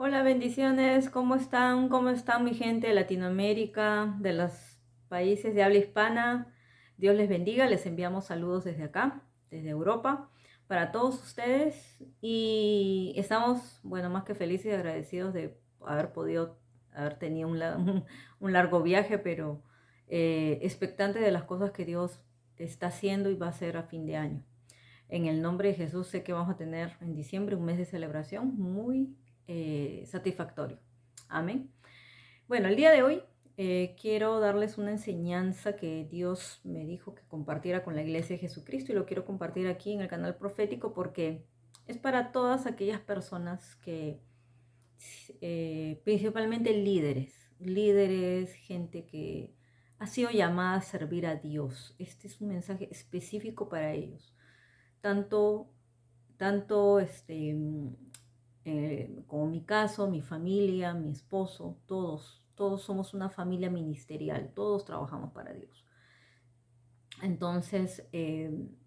Hola, bendiciones, ¿cómo están? ¿Cómo están mi gente de Latinoamérica, de los países de habla hispana? Dios les bendiga, les enviamos saludos desde acá, desde Europa, para todos ustedes y estamos, bueno, más que felices y agradecidos de haber tenido un largo viaje, pero expectantes de las cosas que Dios está haciendo y va a hacer a fin de año. En el nombre de Jesús sé que vamos a tener en diciembre un mes de celebración muy satisfactorio. Amén. Bueno, el día de hoy quiero darles una enseñanza que Dios me dijo que compartiera con la iglesia de Jesucristo y lo quiero compartir aquí en el canal profético porque es para todas aquellas personas que, principalmente líderes, gente que ha sido llamada a servir a Dios. Este es un mensaje específico para ellos tanto, como mi caso, mi familia, mi esposo, todos somos una familia ministerial, todos trabajamos para Dios. Entonces,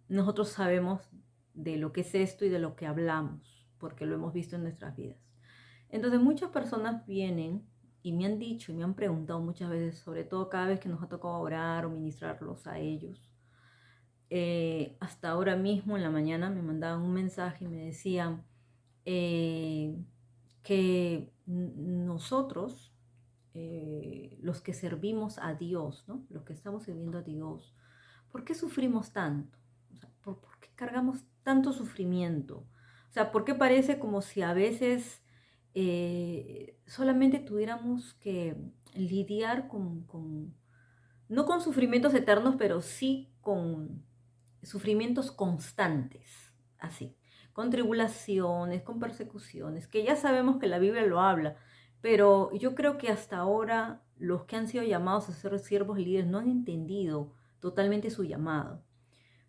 nosotros sabemos de lo que es esto y de lo que hablamos, porque lo hemos visto en nuestras vidas. Entonces, muchas personas vienen y me han dicho y me han preguntado muchas veces, sobre todo cada vez que nos ha tocado orar o ministrarlos a ellos, hasta ahora mismo en la mañana me mandaban un mensaje y me decían eh, que nosotros, los que servimos a Dios, ¿no? Los que estamos sirviendo a Dios, ¿por qué sufrimos tanto? O sea, ¿por qué cargamos tanto sufrimiento? O sea, ¿por qué parece como si a veces solamente tuviéramos que lidiar no con sufrimientos eternos, pero sí con sufrimientos constantes, así, con tribulaciones, con persecuciones, que ya sabemos que la Biblia lo habla, pero yo creo que hasta ahora los que han sido llamados a ser siervos líderes no han entendido totalmente su llamado.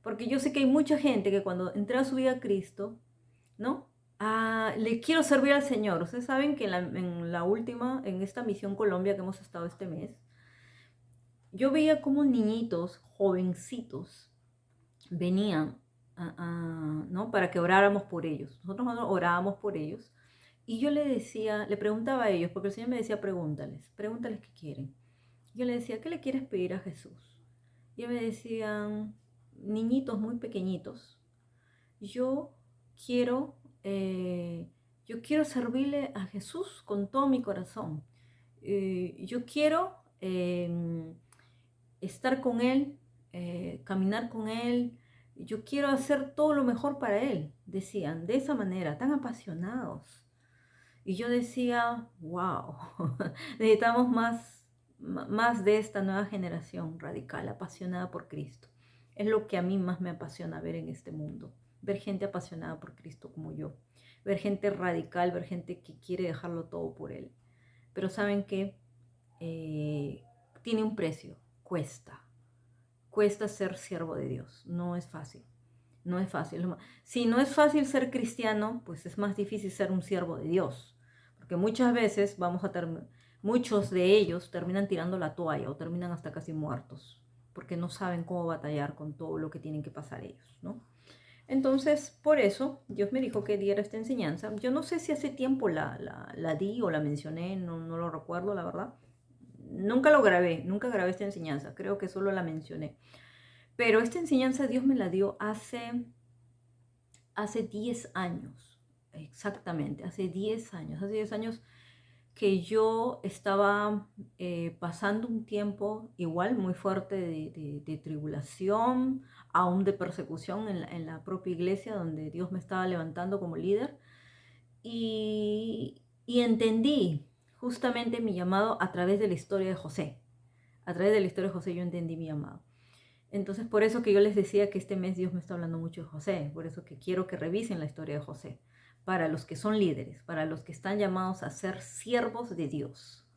Porque yo sé que hay mucha gente que cuando entrega su vida a Cristo, ¿no? Le quiero servir al Señor. Ustedes saben que en esta misión Colombia que hemos estado este mes, yo veía como niñitos, jovencitos, venían ¿no? Para que oráramos por ellos. Nosotros orábamos por ellos. Y yo le decía, le preguntaba a ellos, porque el Señor me decía, pregúntales qué quieren. Yo le decía, ¿qué le quieres pedir a Jesús? Y ellos me decían, niñitos muy pequeñitos, yo quiero, yo quiero servirle a Jesús con todo mi corazón. Yo quiero estar con Él, caminar con Él. Yo quiero hacer todo lo mejor para Él, decían, de esa manera, tan apasionados. Y yo decía, wow, necesitamos más de esta nueva generación radical, apasionada por Cristo. Es lo que a mí más me apasiona ver en este mundo, ver gente apasionada por Cristo como yo, ver gente radical, ver gente que quiere dejarlo todo por Él. Pero saben que tiene un precio, cuesta ser siervo de Dios, no es fácil. No es fácil. Si no es fácil ser cristiano, pues es más difícil ser un siervo de Dios. Porque muchas veces muchos de ellos terminan tirando la toalla o terminan hasta casi muertos, porque no saben cómo batallar con todo lo que tienen que pasar ellos, ¿no? Entonces, por eso, Dios me dijo que diera esta enseñanza. Yo no sé si hace tiempo la di o la mencioné, no lo recuerdo, la verdad. Nunca grabé esta enseñanza, creo que solo la mencioné. Pero esta enseñanza Dios me la dio hace 10 años, exactamente, hace 10 años que yo estaba pasando un tiempo igual muy fuerte de tribulación, aún de persecución en la propia iglesia donde Dios me estaba levantando como líder y entendí justamente mi llamado a través de la historia de José. A través de la historia de José yo entendí mi llamado. Entonces, por eso que yo les decía que este mes Dios me está hablando mucho de José, por eso que quiero que revisen la historia de José, para los que son líderes, para los que están llamados a ser siervos de Dios,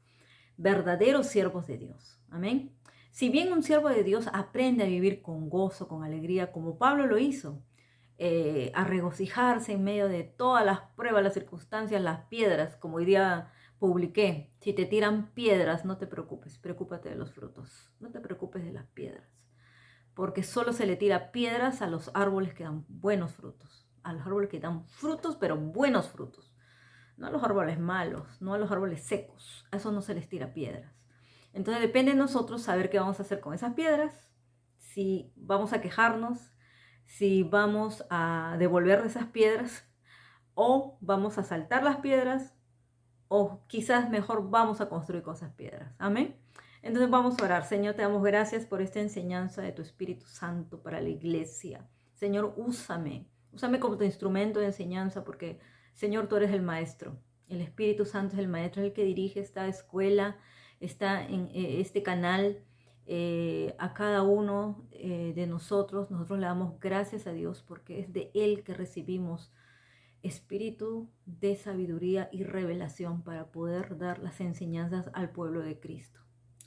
verdaderos siervos de Dios. Amén. Si bien un siervo de Dios aprende a vivir con gozo, con alegría, como Pablo lo hizo, a regocijarse en medio de todas las pruebas, las circunstancias, las piedras, como hoy día publiqué, si te tiran piedras, no te preocupes, preocúpate de los frutos, no te preocupes de las piedras porque solo se le tira piedras a los árboles que dan buenos frutos, a los árboles que dan frutos, pero buenos frutos. no a los árboles malos, no a los árboles secos. A esos no se les tira piedras. Entonces depende de nosotros saber qué vamos a hacer con esas piedras, si vamos a quejarnos, si vamos a devolver esas piedras o vamos a saltar las piedras o quizás mejor vamos a construir con esas piedras. Amén. Entonces vamos a orar. Señor, te damos gracias por esta enseñanza de tu Espíritu Santo para la iglesia. Señor, úsame como tu instrumento de enseñanza porque, Señor, tú eres el maestro. El Espíritu Santo es el maestro, es el que dirige esta escuela, está en este canal. A cada uno de nosotros le damos gracias a Dios porque es de Él que recibimos espíritu de sabiduría y revelación para poder dar las enseñanzas al pueblo de Cristo.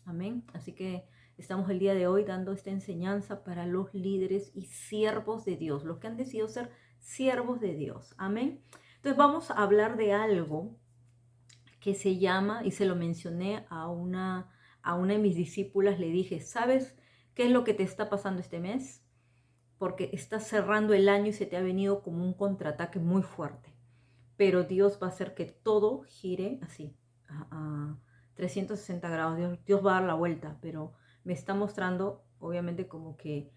Amén. Así que estamos el día de hoy dando esta enseñanza para los líderes y siervos de Dios, los que han decidido ser siervos de Dios. Amén. Entonces vamos a hablar de algo que se llama, y se lo mencioné a una de mis discípulas, le dije, ¿sabes qué es lo que te está pasando este mes? Porque estás cerrando el año y se te ha venido como un contraataque muy fuerte. Pero Dios va a hacer que todo gire así, a 360 grados. Dios va a dar la vuelta, pero me está mostrando, obviamente, como que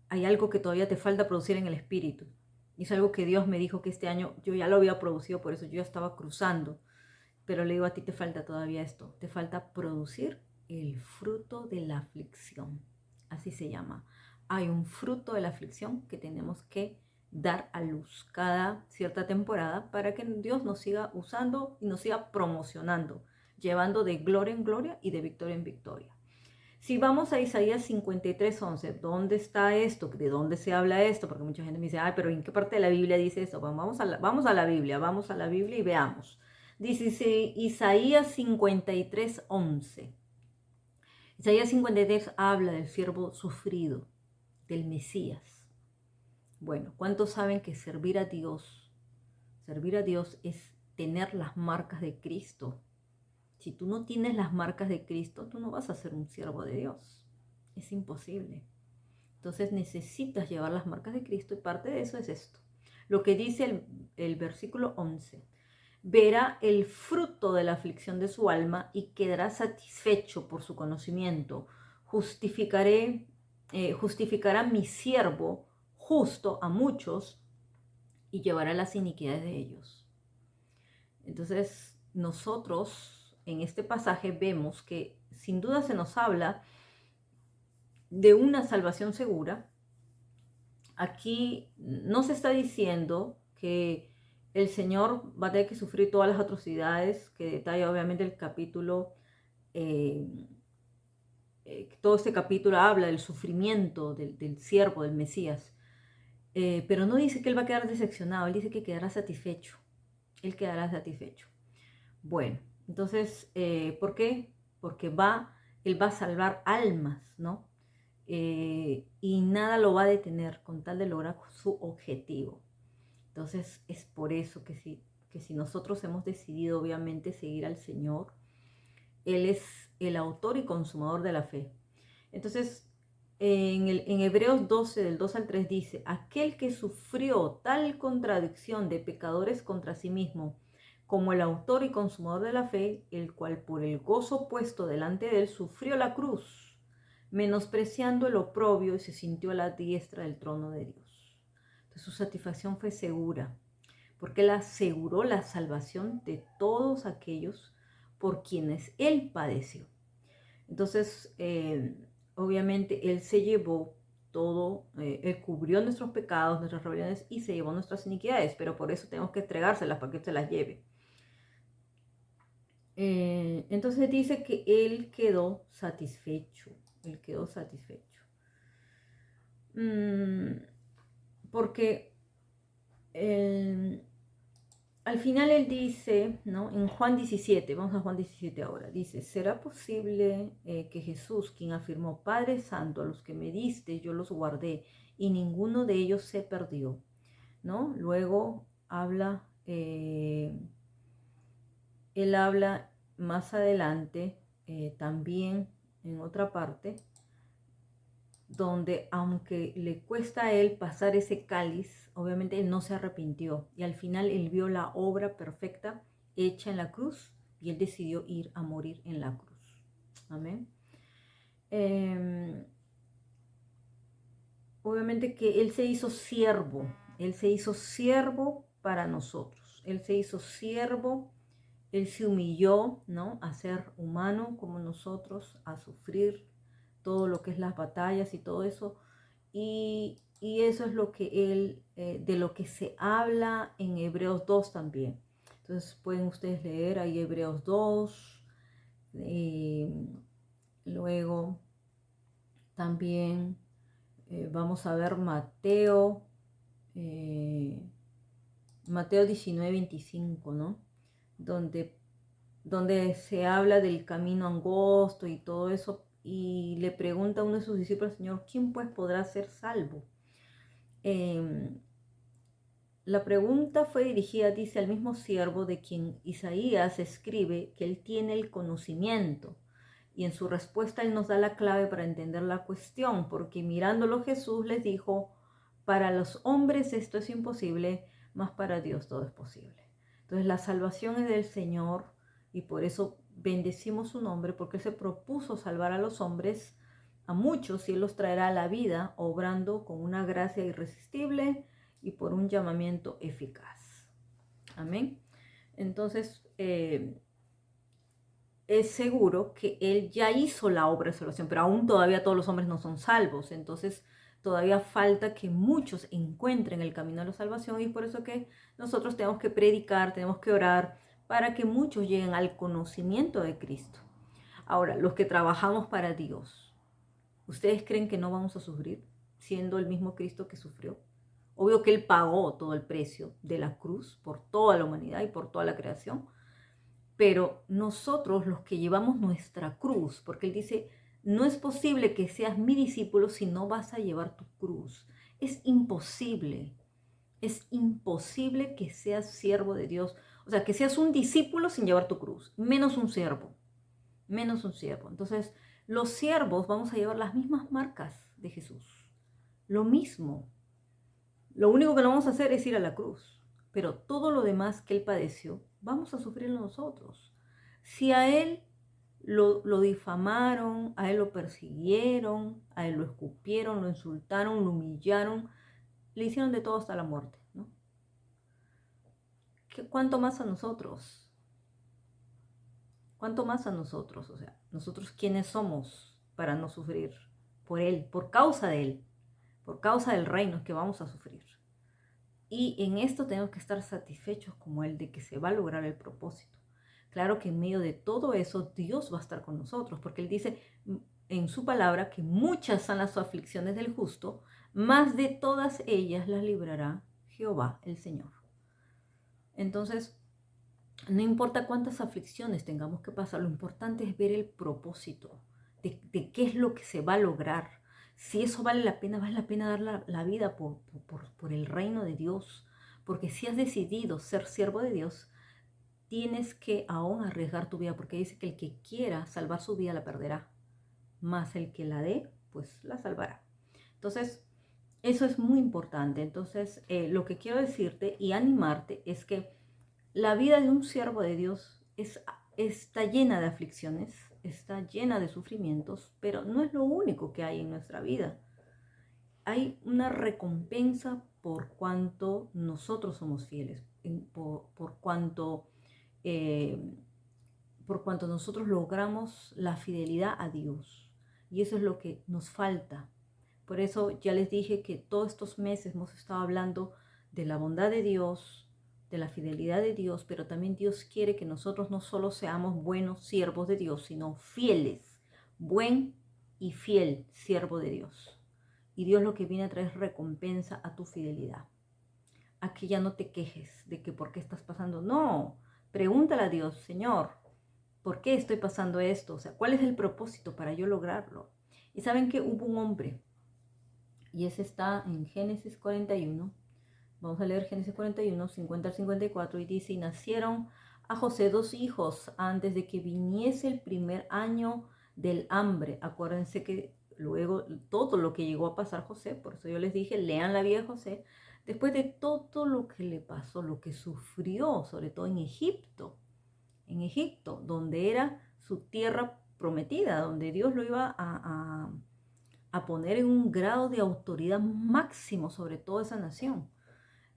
hay algo que todavía te falta producir en el espíritu. Y es algo que Dios me dijo que este año yo ya lo había producido, por eso yo ya estaba cruzando. Pero le digo, a ti te falta todavía esto. Te falta producir el fruto de la aflicción. Así se llama. Hay un fruto de la aflicción que tenemos que dar a luz cada cierta temporada para que Dios nos siga usando y nos siga promocionando, llevando de gloria en gloria y de victoria en victoria. Si vamos a Isaías 53:11, ¿dónde está esto? ¿De dónde se habla esto? Porque mucha gente me dice, ay, pero ¿en qué parte de la Biblia dice esto? Bueno, vamos a la Biblia y veamos. Dice Isaías 53:11. Isaías 53 habla del siervo sufrido, del Mesías. Bueno, ¿cuántos saben que servir a Dios es tener las marcas de Cristo? Si tú no tienes las marcas de Cristo, tú no vas a ser un siervo de Dios. Es imposible. Entonces necesitas llevar las marcas de Cristo y parte de eso es esto. Lo que dice el versículo 11. Verá el fruto de la aflicción de su alma y quedará satisfecho por su conocimiento. Justificará mi siervo justo a muchos y llevará las iniquidades de ellos. Entonces, nosotros en este pasaje vemos que sin duda se nos habla de una salvación segura. Aquí no se está diciendo que el Señor va a tener que sufrir todas las atrocidades que detalla obviamente el capítulo. Todo este capítulo habla del sufrimiento del siervo, del Mesías. Pero no dice que Él va a quedar decepcionado, Él dice que quedará satisfecho. Él quedará satisfecho. Bueno, entonces, ¿por qué? Porque Él va a salvar almas, ¿no? Y nada lo va a detener con tal de lograr su objetivo. Entonces es por eso que si nosotros hemos decidido obviamente seguir al Señor, Él es el autor y consumador de la fe. Entonces en Hebreos 12 del 2 al 3 dice, aquel que sufrió tal contradicción de pecadores contra sí mismo, como el autor y consumador de la fe, el cual por el gozo puesto delante de él sufrió la cruz, menospreciando el oprobio y se sintió a la diestra del trono de Dios. Entonces su satisfacción fue segura, porque él aseguró la salvación de todos aquellos por quienes él padeció. Entonces, obviamente, él se llevó todo, él cubrió nuestros pecados, nuestras rebeliones y se llevó nuestras iniquidades, pero por eso tenemos que entregárselas para que él se las lleve. Entonces dice que él quedó satisfecho, porque al final él dice, ¿no? En Juan 17, vamos a Juan 17 ahora, dice, ¿será posible que Jesús, quien afirmó, Padre Santo, a los que me diste, yo los guardé, y ninguno de ellos se perdió, ¿no? Luego habla, él habla más adelante, también en otra parte, donde aunque le cuesta a él pasar ese cáliz, obviamente él no se arrepintió y al final él vio la obra perfecta hecha en la cruz y él decidió ir a morir en la cruz. Amén. Obviamente que él se hizo siervo para nosotros, él se hizo siervo, él se humilló, ¿no? A ser humano como nosotros, a sufrir todo lo que es las batallas y todo eso. Y eso es lo que él, de lo que se habla en Hebreos 2 también. Entonces pueden ustedes leer ahí Hebreos 2, luego también vamos a ver Mateo 19:25, ¿no? Donde, donde se habla del camino angosto y todo eso, y le pregunta a uno de sus discípulos, Señor, ¿quién pues podrá ser salvo? La pregunta fue dirigida, dice, al mismo siervo de quien Isaías escribe que él tiene el conocimiento. Y en su respuesta él nos da la clave para entender la cuestión, porque mirándolo Jesús les dijo, para los hombres esto es imposible, mas para Dios todo es posible. Entonces la salvación es del Señor y por eso bendecimos su nombre, porque él se propuso salvar a los hombres, a muchos, y él los traerá a la vida, obrando con una gracia irresistible y por un llamamiento eficaz. Amén. Entonces, es seguro que él ya hizo la obra de salvación, pero aún todavía todos los hombres no son salvos. Entonces, todavía falta que muchos encuentren el camino de la salvación y por eso que nosotros tenemos que predicar, tenemos que orar para que muchos lleguen al conocimiento de Cristo. Ahora, los que trabajamos para Dios, ¿ustedes creen que no vamos a sufrir siendo el mismo Cristo que sufrió? Obvio que Él pagó todo el precio de la cruz por toda la humanidad y por toda la creación, pero nosotros los que llevamos nuestra cruz, porque Él dice, no es posible que seas mi discípulo si no vas a llevar tu cruz. Es imposible que seas siervo de Dios, o sea, que seas un discípulo sin llevar tu cruz, menos un siervo. Entonces, los siervos vamos a llevar las mismas marcas de Jesús, lo mismo. Lo único que no vamos a hacer es ir a la cruz, pero todo lo demás que Él padeció, vamos a sufrirlo nosotros. Si a Él lo difamaron, a Él lo persiguieron, a Él lo escupieron, lo insultaron, lo humillaron, le hicieron de todo hasta la muerte, ¿no? ¿Cuánto más a nosotros? ¿Cuánto más a nosotros? O sea, nosotros quiénes somos para no sufrir por Él, por causa de Él, por causa del reino que vamos a sufrir. Y en esto tenemos que estar satisfechos como Él de que se va a lograr el propósito. Claro que en medio de todo eso Dios va a estar con nosotros, porque Él dice en su palabra que muchas son las aflicciones del justo, más de todas ellas las librará Jehová el Señor. Entonces, no importa cuántas aflicciones tengamos que pasar, lo importante es ver el propósito de qué es lo que se va a lograr. Si eso vale la pena dar la vida por el reino de Dios. Porque si has decidido ser siervo de Dios, tienes que aún arriesgar tu vida, porque dice que el que quiera salvar su vida la perderá, más el que la dé, pues la salvará. Entonces, eso es muy importante. Entonces, lo que quiero decirte y animarte es que la vida de un siervo de Dios está llena de aflicciones, está llena de sufrimientos, pero no es lo único que hay en nuestra vida. Hay una recompensa por cuanto nosotros somos fieles, por cuanto nosotros logramos la fidelidad a Dios. Y eso es lo que nos falta. Por eso ya les dije que todos estos meses hemos estado hablando de la bondad de Dios, de la fidelidad de Dios, pero también Dios quiere que nosotros no solo seamos buenos siervos de Dios, sino fieles, buen y fiel siervo de Dios. Y Dios lo que viene a traer es recompensa a tu fidelidad. A que ya no te quejes de que por qué estás pasando. No, pregúntale a Dios, Señor, ¿por qué estoy pasando esto? O sea, ¿cuál es el propósito para yo lograrlo? Y saben que hubo un hombre, y ese está en Génesis 41. Vamos a leer Génesis 41, 50 al 54, y dice, y nacieron a José 2 hijos antes de que viniese el primer año del hambre. Acuérdense que luego todo lo que llegó a pasar José, por eso yo les dije, lean la vida de José, después de todo lo que le pasó, lo que sufrió, sobre todo en Egipto, en Egipto, donde era su tierra prometida, donde Dios lo iba a poner en un grado de autoridad máximo sobre toda esa nación.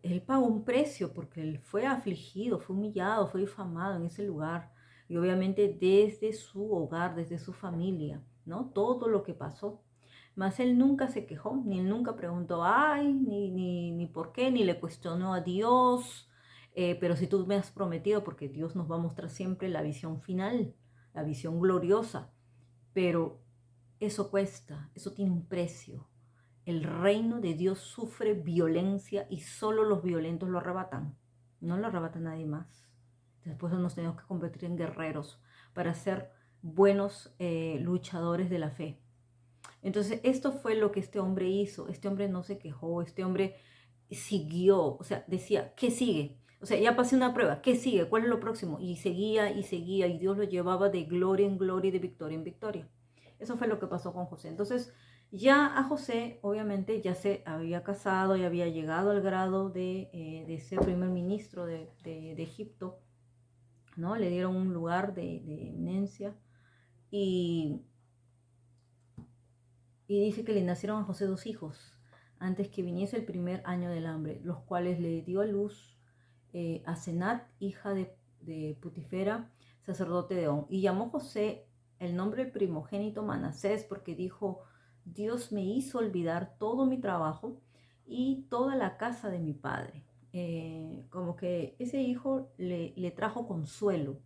Él pagó un precio porque él fue afligido, fue humillado, fue difamado en ese lugar. Y obviamente desde su hogar, desde su familia, ¿no? Todo lo que pasó. Mas él nunca se quejó, ni él nunca preguntó, ay, ni por qué, ni le cuestionó a Dios. Pero si tú me has prometido, porque Dios nos va a mostrar siempre la visión final, la visión gloriosa. Pero eso cuesta, eso tiene un precio. El reino de Dios sufre violencia y solo los violentos lo arrebatan. No lo arrebata nadie más. Después nos tenemos que convertir en guerreros para ser buenos luchadores de la fe. Entonces, esto fue lo que este hombre hizo. Este hombre no se quejó, este hombre siguió, o sea, decía, ¿qué sigue? O sea, ya pasé una prueba, ¿qué sigue? ¿Cuál es lo próximo? Y seguía y seguía y Dios lo llevaba de gloria en gloria y de victoria en victoria. Eso fue lo que pasó con José. Entonces, ya a José, obviamente, ya se había casado y había llegado al grado de ser primer ministro de Egipto, ¿no? Le dieron un lugar de eminencia y dice que le nacieron a José 2 hijos antes que viniese el primer año del hambre, los cuales le dio a luz a Senat, hija de Putifera, sacerdote de On. Y llamó José el nombre del primogénito Manasés, porque dijo, Dios me hizo olvidar todo mi trabajo y toda la casa de mi padre. Como que ese hijo le trajo consuelo,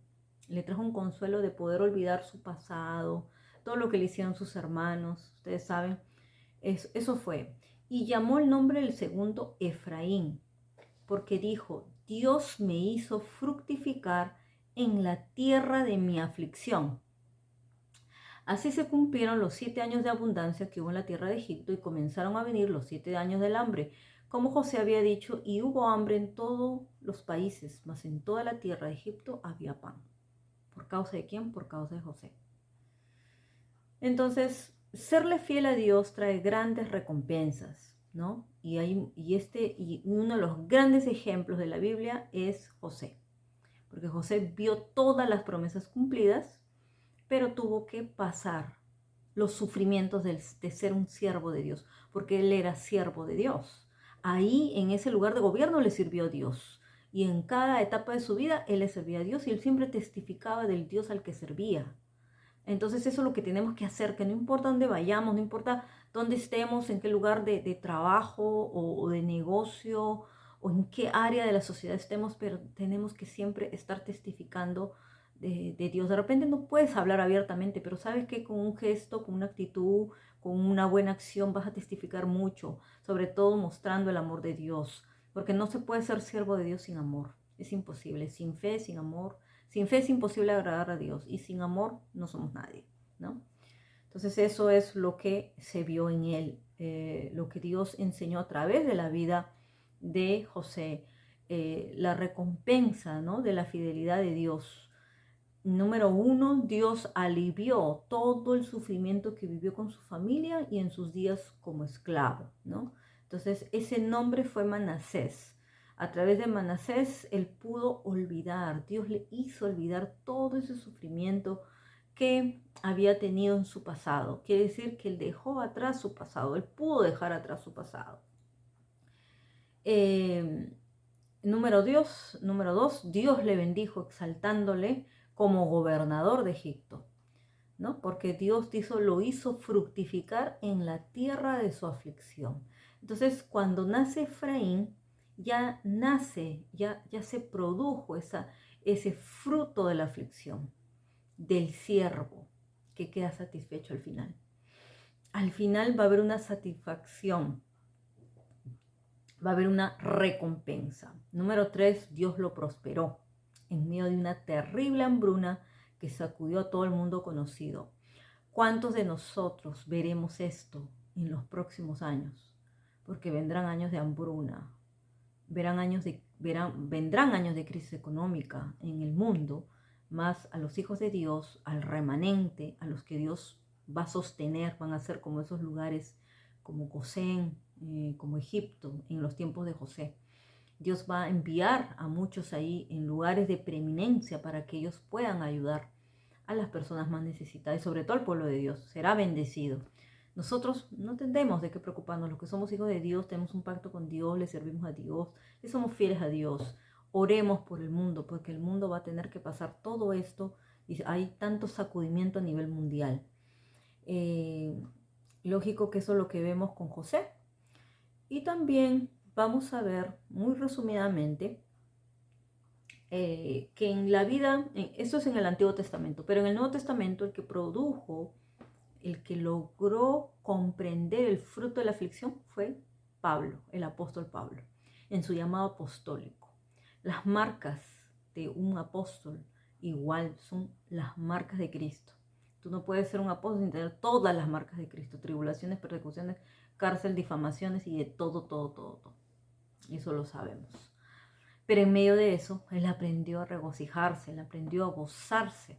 le trajo un consuelo de poder olvidar su pasado, todo lo que le hicieron sus hermanos, ustedes saben, eso fue. Y llamó el nombre del segundo Efraín, porque dijo, Dios me hizo fructificar en la tierra de mi aflicción. Así se cumplieron los 7 años de abundancia que hubo en la tierra de Egipto y comenzaron a venir los 7 años del hambre, como José había dicho, y hubo hambre en todos los países, mas en toda la tierra de Egipto había pan. ¿Por causa de quién? Por causa de José. Entonces, serle fiel a Dios trae grandes recompensas, ¿no? Y uno de los grandes ejemplos de la Biblia es José, porque José vio todas las promesas cumplidas, pero tuvo que pasar los sufrimientos de ser un siervo de Dios, porque él era siervo de Dios. Ahí, en ese lugar de gobierno, le sirvió a Dios. Y en cada etapa de su vida, él le servía a Dios y él siempre testificaba del Dios al que servía. Entonces eso es lo que tenemos que hacer, que no importa dónde vayamos, no importa dónde estemos, en qué lugar de trabajo o de negocio o en qué área de la sociedad estemos, pero tenemos que siempre estar testificando de Dios. De repente no puedes hablar abiertamente, pero sabes que con un gesto, con una actitud, con una buena acción vas a testificar mucho, sobre todo mostrando el amor de Dios, porque no se puede ser siervo de Dios sin amor. Es imposible, sin fe, sin amor. Sin fe es imposible agradar a Dios y sin amor no somos nadie, ¿no? Entonces eso es lo que se vio en él, lo que Dios enseñó a través de la vida de José, la recompensa, ¿no? De la fidelidad de Dios. Número 1, Dios alivió todo el sufrimiento que vivió con su familia y en sus días como esclavo, ¿no? Entonces ese nombre fue Manasés. A través de Manasés él pudo olvidar, Dios le hizo olvidar todo ese sufrimiento que había tenido en su pasado. Quiere decir que él dejó atrás su pasado, él pudo dejar atrás su pasado. Número 2, Dios le bendijo exaltándole como gobernador de Egipto, ¿no? Porque Dios lo hizo fructificar en la tierra de su aflicción. Entonces, cuando nace Efraín, ya se produjo ese fruto de la aflicción, del siervo, que queda satisfecho al final. Al final va a haber una satisfacción, va a haber una recompensa. Número 3, Dios lo prosperó en medio de una terrible hambruna que sacudió a todo el mundo conocido. ¿Cuántos de nosotros veremos esto en los próximos años? Porque vendrán años de hambruna, vendrán años de crisis económica en el mundo, más a los hijos de Dios, al remanente, a los que Dios va a sostener, van a ser como esos lugares como Gosén, como Egipto, en los tiempos de José. Dios va a enviar a muchos ahí en lugares de preeminencia para que ellos puedan ayudar a las personas más necesitadas y sobre todo al pueblo de Dios. Será bendecido. Nosotros no tendremos de qué preocuparnos. Los que somos hijos de Dios tenemos un pacto con Dios, le servimos a Dios, le somos fieles a Dios. Oremos por el mundo, porque el mundo va a tener que pasar todo esto y hay tanto sacudimiento a nivel mundial. Lógico que eso es lo que vemos con José. Y también vamos a ver muy resumidamente que en la vida, esto es en el Antiguo Testamento, pero en el Nuevo Testamento el que produjo, el que logró comprender el fruto de la aflicción fue Pablo, el apóstol Pablo, en su llamado apostólico. Las marcas de un apóstol igual son las marcas de Cristo. Tú no puedes ser un apóstol sin tener todas las marcas de Cristo, tribulaciones, persecuciones, cárcel, difamaciones y de todo. Eso lo sabemos. Pero en medio de eso, él aprendió a regocijarse, él aprendió a gozarse.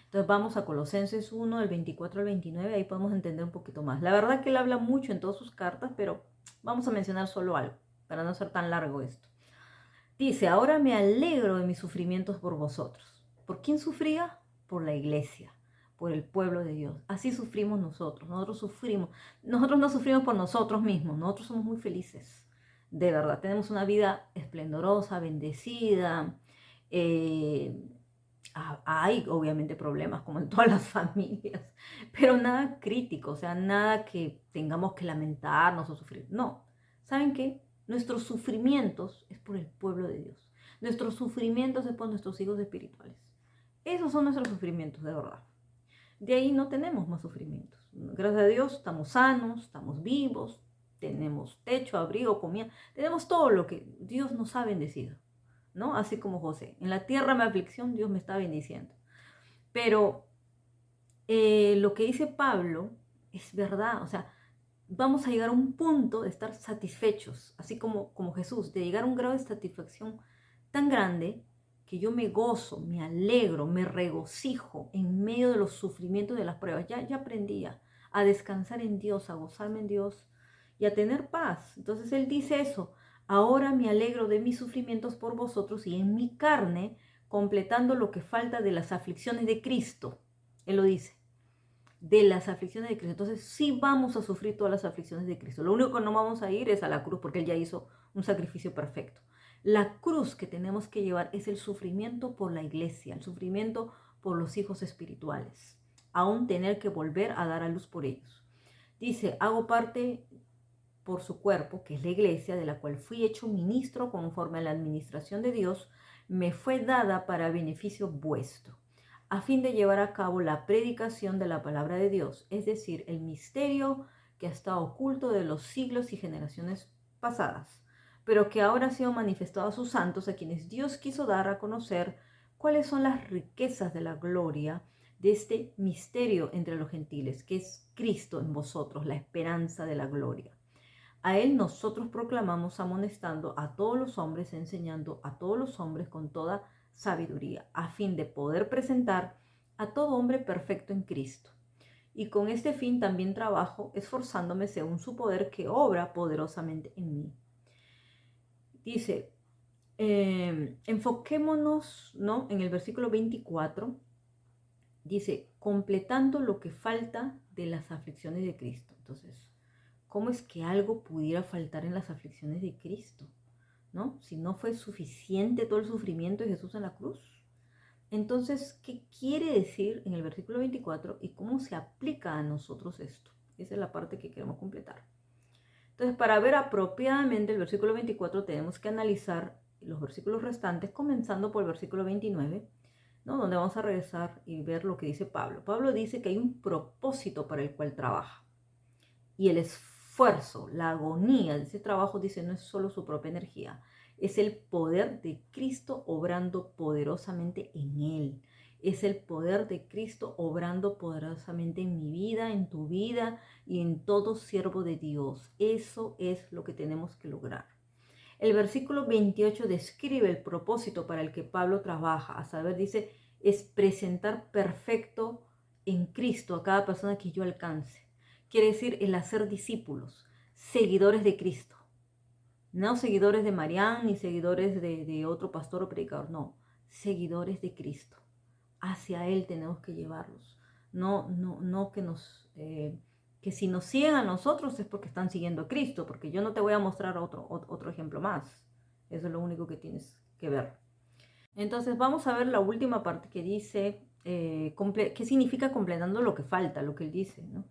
Entonces vamos a Colosenses 1, del 24 al 29, ahí podemos entender un poquito más. La verdad que él habla mucho en todas sus cartas, pero vamos a mencionar solo algo, para no ser tan largo esto. Dice, ahora me alegro de mis sufrimientos por vosotros. ¿Por quién sufría? Por la iglesia, por el pueblo de Dios. Así sufrimos nosotros, nosotros no sufrimos por nosotros mismos, nosotros somos muy felices. De verdad, tenemos una vida esplendorosa, bendecida. Hay obviamente problemas como en todas las familias, pero nada crítico, o sea, nada que tengamos que lamentarnos o sufrir. No, ¿saben qué? Nuestros sufrimientos es por el pueblo de Dios. Nuestros sufrimientos es por nuestros hijos espirituales. Esos son nuestros sufrimientos, de verdad. De ahí no tenemos más sufrimientos. Gracias a Dios estamos sanos, estamos vivos, tenemos techo, abrigo, comida, tenemos todo lo que Dios nos ha bendecido, ¿no? Así como José. En la tierra mi aflicción, Dios me está bendiciendo. Pero lo que dice Pablo es verdad, o sea, vamos a llegar a un punto de estar satisfechos, así como Jesús, de llegar a un grado de satisfacción tan grande que yo me gozo, me alegro, me regocijo en medio de los sufrimientos de las pruebas. Ya aprendí a descansar en Dios, a gozarme en Dios y a tener paz. Entonces él dice eso, ahora me alegro de mis sufrimientos por vosotros y en mi carne, completando lo que falta de las aflicciones de Cristo. Él lo dice, de las aflicciones de Cristo. Entonces sí vamos a sufrir todas las aflicciones de Cristo. Lo único que no vamos a ir es a la cruz porque Él ya hizo un sacrificio perfecto. La cruz que tenemos que llevar es el sufrimiento por la iglesia, el sufrimiento por los hijos espirituales, aún tener que volver a dar a luz por ellos. Dice, hago parte por su cuerpo, que es la iglesia, de la cual fui hecho ministro conforme a la administración de Dios, me fue dada para beneficio vuestro, a fin de llevar a cabo la predicación de la palabra de Dios, es decir, el misterio que ha estado oculto de los siglos y generaciones pasadas, pero que ahora ha sido manifestado a sus santos, a quienes Dios quiso dar a conocer cuáles son las riquezas de la gloria de este misterio entre los gentiles, que es Cristo en vosotros, la esperanza de la gloria. A él nosotros proclamamos amonestando a todos los hombres, enseñando a todos los hombres con toda sabiduría, a fin de poder presentar a todo hombre perfecto en Cristo. Y con este fin también trabajo, esforzándome según su poder que obra poderosamente en mí. Dice, enfoquémonos, ¿no? En el versículo 24, dice, completando lo que falta de las aflicciones de Cristo. Entonces, ¿cómo es que algo pudiera faltar en las aflicciones de Cristo? ¿No? Si no fue suficiente todo el sufrimiento de Jesús en la cruz. Entonces, ¿qué quiere decir en el versículo 24 y cómo se aplica a nosotros esto? Esa es la parte que queremos completar. Entonces, para ver apropiadamente el versículo 24 tenemos que analizar los versículos restantes, comenzando por el versículo 29, ¿no? Donde vamos a regresar y ver lo que dice Pablo. Pablo dice que hay un propósito para el cual trabaja. Y el esfuerzo, la agonía de ese trabajo, dice, no es solo su propia energía, es el poder de Cristo obrando poderosamente en él. Es el poder de Cristo obrando poderosamente en mi vida, en tu vida y en todo siervo de Dios. Eso es lo que tenemos que lograr. El versículo 28 describe el propósito para el que Pablo trabaja, a saber, dice, es presentar perfecto en Cristo a cada persona que yo alcance. Quiere decir el hacer discípulos, seguidores de Cristo. No seguidores de Marián ni seguidores de otro pastor o predicador, no, seguidores de Cristo. Hacia Él tenemos que llevarlos. No que si nos siguen a nosotros es porque están siguiendo a Cristo, porque yo no te voy a mostrar otro ejemplo más. Eso es lo único que tienes que ver. Entonces vamos a ver la última parte que dice, ¿qué significa completando lo que falta? Lo que él dice, ¿no?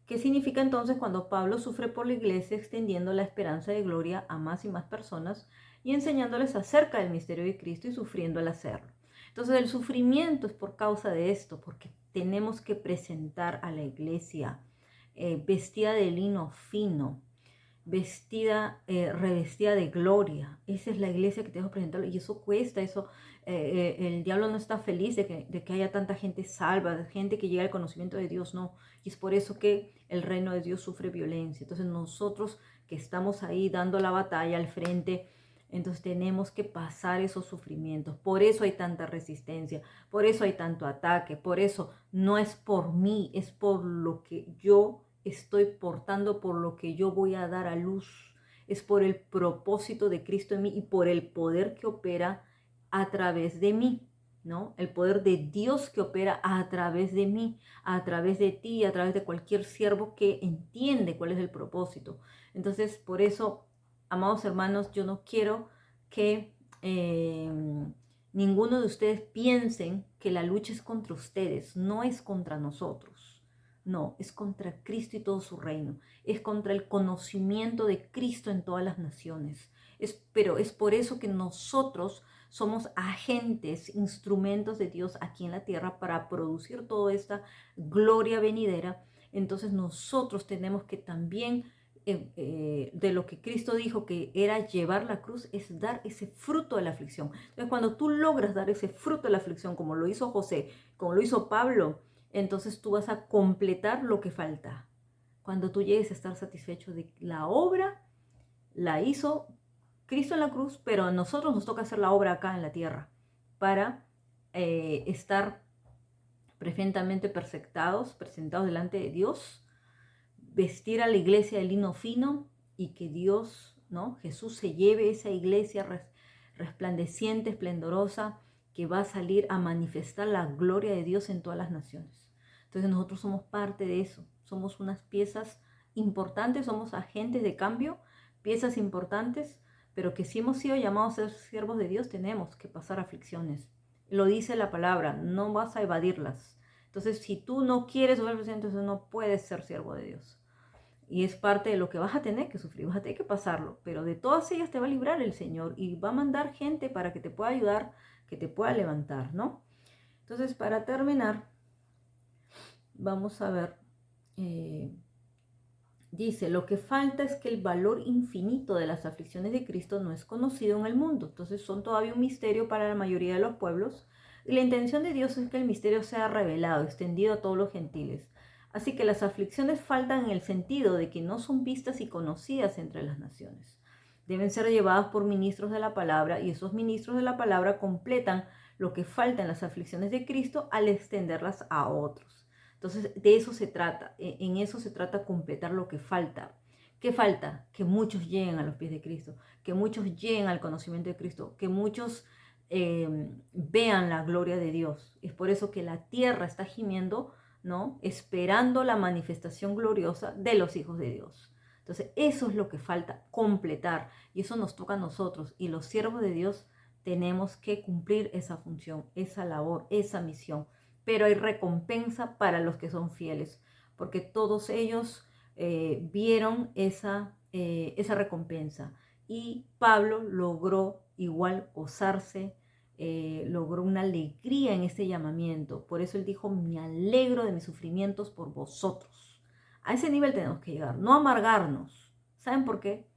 ¿Qué significa entonces cuando Pablo sufre por la iglesia extendiendo la esperanza de gloria a más y más personas y enseñándoles acerca del misterio de Cristo y sufriendo al hacerlo? Entonces el sufrimiento es por causa de esto, porque tenemos que presentar a la iglesia vestida de lino fino, revestida de gloria. Esa es la iglesia que tenemos que presentarlo y eso cuesta, el diablo no está feliz de que haya tanta gente salva, de gente que llega al conocimiento de Dios, no. Y es por eso que el reino de Dios sufre violencia. Entonces nosotros que estamos ahí dando la batalla al frente, entonces tenemos que pasar esos sufrimientos. Por eso hay tanta resistencia, por eso hay tanto ataque, por eso no es por mí, es por lo que yo estoy portando, por lo que yo voy a dar a luz. Es por el propósito de Cristo en mí y por el poder que opera a través de mí, ¿no? El poder de Dios que opera a través de mí, a través de ti, a través de cualquier siervo que entiende cuál es el propósito. Entonces, por eso, amados hermanos, yo no quiero que ninguno de ustedes piensen que la lucha es contra ustedes, no es contra nosotros. No, es contra Cristo y todo su reino. Es contra el conocimiento de Cristo en todas las naciones. Pero es por eso que nosotros somos agentes, instrumentos de Dios aquí en la tierra para producir toda esta gloria venidera. Entonces nosotros tenemos que también, de lo que Cristo dijo que era llevar la cruz, es dar ese fruto de la aflicción. Entonces cuando tú logras dar ese fruto de la aflicción, como lo hizo José, como lo hizo Pablo, entonces tú vas a completar lo que falta. Cuando tú llegues a estar satisfecho de la obra, la hizo Cristo en la cruz, pero a nosotros nos toca hacer la obra acá en la tierra para estar perfectamente presentados delante de Dios, vestir a la iglesia de lino fino y que Dios, ¿no? Jesús se lleve esa iglesia resplandeciente, esplendorosa, que va a salir a manifestar la gloria de Dios en todas las naciones. Entonces nosotros somos parte de eso, somos unas piezas importantes, somos agentes de cambio, piezas importantes, pero que si hemos sido llamados a ser siervos de Dios, tenemos que pasar aflicciones. Lo dice la palabra, no vas a evadirlas. Entonces, si tú no quieres obedecer, entonces no puedes ser siervo de Dios. Y es parte de lo que vas a tener que sufrir, vas a tener que pasarlo, pero de todas ellas te va a librar el Señor y va a mandar gente para que te pueda ayudar, que te pueda levantar, ¿no? Entonces, para terminar, vamos a ver, dice, lo que falta es que el valor infinito de las aflicciones de Cristo no es conocido en el mundo, entonces son todavía un misterio para la mayoría de los pueblos, y la intención de Dios es que el misterio sea revelado, extendido a todos los gentiles. Así que las aflicciones faltan en el sentido de que no son vistas y conocidas entre las naciones. Deben ser llevadas por ministros de la palabra y esos ministros de la palabra completan lo que falta en las aflicciones de Cristo al extenderlas a otros. Entonces, de eso se trata, en eso se trata completar lo que falta. ¿Qué falta? Que muchos lleguen a los pies de Cristo, que muchos lleguen al conocimiento de Cristo, que muchos vean la gloria de Dios. Es por eso que la tierra está gimiendo, ¿no? Esperando la manifestación gloriosa de los hijos de Dios. Entonces, eso es lo que falta completar y eso nos toca a nosotros y los siervos de Dios tenemos que cumplir esa función, esa labor, esa misión. Pero hay recompensa para los que son fieles, porque todos ellos vieron esa recompensa. Y Pablo logró igual gozarse, logró una alegría en este llamamiento. Por eso él dijo, me alegro de mis sufrimientos por vosotros. A ese nivel tenemos que llegar, no amargarnos. ¿Saben por qué?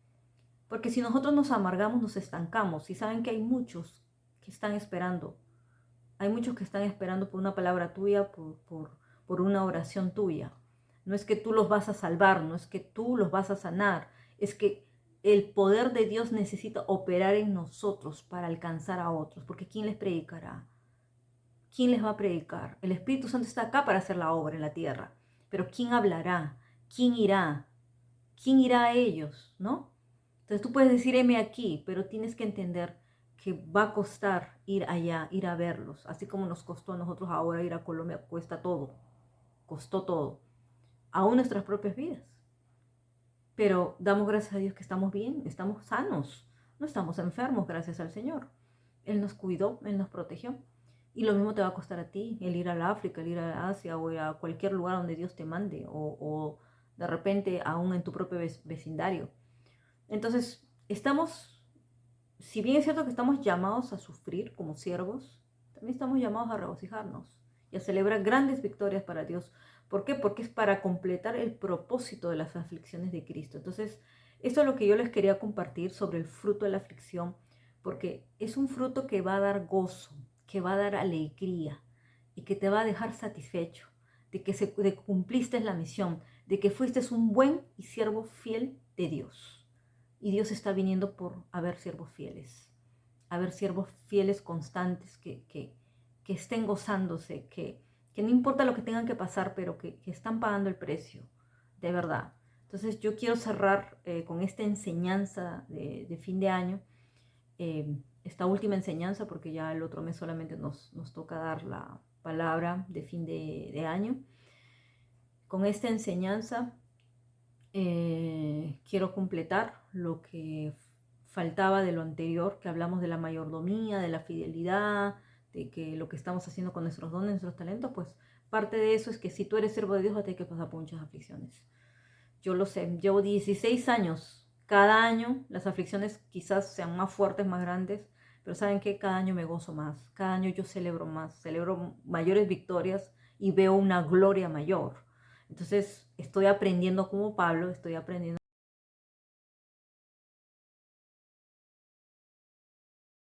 Porque si nosotros nos amargamos, nos estancamos. Y saben que hay muchos que están esperando. Hay muchos que están esperando por una palabra tuya, por una oración tuya. No es que tú los vas a salvar, no es que tú los vas a sanar. Es que el poder de Dios necesita operar en nosotros para alcanzar a otros. Porque ¿quién les predicará? ¿Quién les va a predicar? El Espíritu Santo está acá para hacer la obra en la tierra. Pero ¿quién hablará? ¿Quién irá? ¿Quién irá a ellos? ¿No? Entonces tú puedes decir, heme aquí, pero tienes que entender que va a costar ir allá, ir a verlos, así como nos costó a nosotros ahora ir a Colombia, cuesta todo, costó todo, aún nuestras propias vidas. Pero damos gracias a Dios que estamos bien, estamos sanos, no estamos enfermos, gracias al Señor. Él nos cuidó, Él nos protegió. Y lo mismo te va a costar a ti, el ir al África, el ir a Asia o a cualquier lugar donde Dios te mande, o de repente aún en tu propio vecindario. Entonces, si bien es cierto que estamos llamados a sufrir como siervos, también estamos llamados a regocijarnos y a celebrar grandes victorias para Dios. ¿Por qué? Porque es para completar el propósito de las aflicciones de Cristo. Entonces, esto es lo que yo les quería compartir sobre el fruto de la aflicción, porque es un fruto que va a dar gozo, que va a dar alegría y que te va a dejar satisfecho de que cumpliste la misión, de que fuiste un buen y siervo fiel de Dios. Y Dios está viniendo por haber siervos fieles constantes que estén gozándose, que no importa lo que tengan que pasar, pero que están pagando el precio, de verdad. Entonces yo quiero cerrar con esta enseñanza de fin de año, esta última enseñanza, porque ya el otro mes solamente nos toca dar la palabra de fin de año. Con esta enseñanza quiero completar lo que faltaba de lo anterior, que hablamos de la mayordomía, de la fidelidad, de que lo que estamos haciendo con nuestros dones, nuestros talentos, pues parte de eso es que si tú eres siervo de Dios vas a tener que pasar por muchas aflicciones. Yo lo sé, llevo 16 años, cada año las aflicciones quizás sean más fuertes, más grandes, pero saben que cada año me gozo más, cada año yo celebro más, celebro mayores victorias y veo una gloria mayor. Entonces estoy aprendiendo como Pablo, estoy aprendiendo